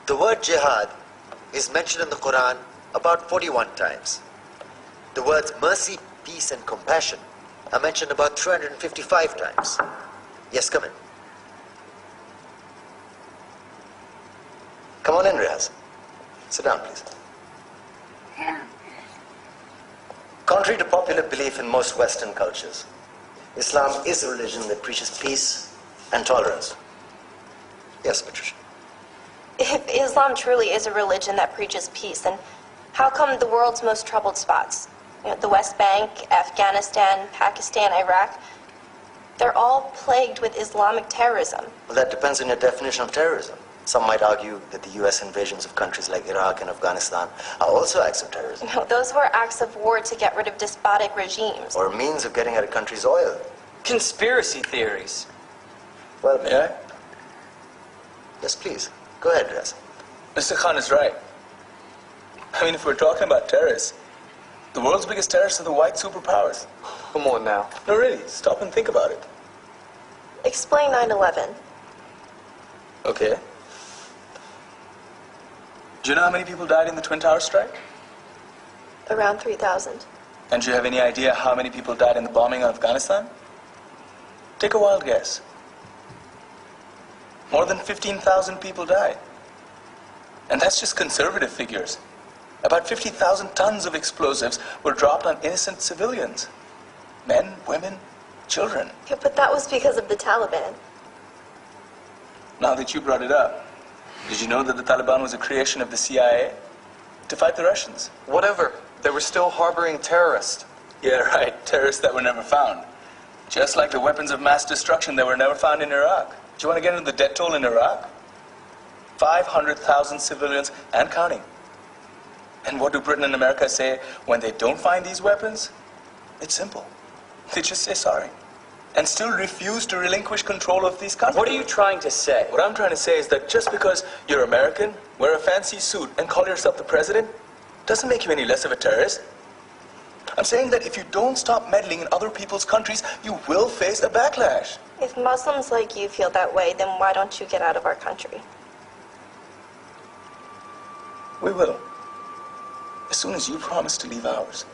The word jihad is mentioned in the Quran about 41 times. The words mercy, peace, and compassion are mentioned about 355 times. Yes, come in. Come on in, Riaz. Sit down, please. Contrary to popular belief in most Western cultures, Islam is a religion that preaches peace and tolerance. Yes, Patricia. If Islam truly is a religion that preaches peace, then how come the world's most troubled spots, the West Bank, Afghanistan, Pakistan, Iraq, they're all plagued with Islamic terrorism? Well, that depends on your definition of terrorism. Some might argue that the US invasions of countries like Iraq and Afghanistan are also acts of terrorism. No, those were acts of war to get rid of despotic regimes. Or a means of getting at a country's oil. Conspiracy theories. Well, May I? Yes, please. Go ahead, Riaz. Mr. Khan is right. I mean, if we're talking about terrorists, the world's biggest terrorists are the white superpowers. Come on now. No, really, stop and think about it. Explain 9/11. Okay. Do you know how many people died in the Twin Towers strike? Around 3,000. And do you have any idea how many people died in the bombing of Afghanistan? Take a wild guess. More than 15,000 people died. And that's just conservative figures. About 50,000 tons of explosives were dropped on innocent civilians. Men, women, children. Yeah, but that was because of the Taliban. Now that you brought it up, did you know that the Taliban was a creation of the CIA to fight the Russians? Whatever. They were still harboring terrorists. Yeah, right. Terrorists that were never found. Just like the weapons of mass destruction that were never found in Iraq. Do you want to get into the death toll in Iraq? 500,000 civilians and counting. And what do Britain and America say when they don't find these weapons? It's simple. They just say sorry. And still refuse to relinquish control of these countries. What are you trying to say? What I'm trying to say is that just because you're American, wear a fancy suit, and call yourself the president, doesn't make you any less of a terrorist. I'm saying that if you don't stop meddling in other people's countries, you will face a backlash. If Muslims like you feel that way, then why don't you get out of our country? We will. As soon as you promise to leave ours.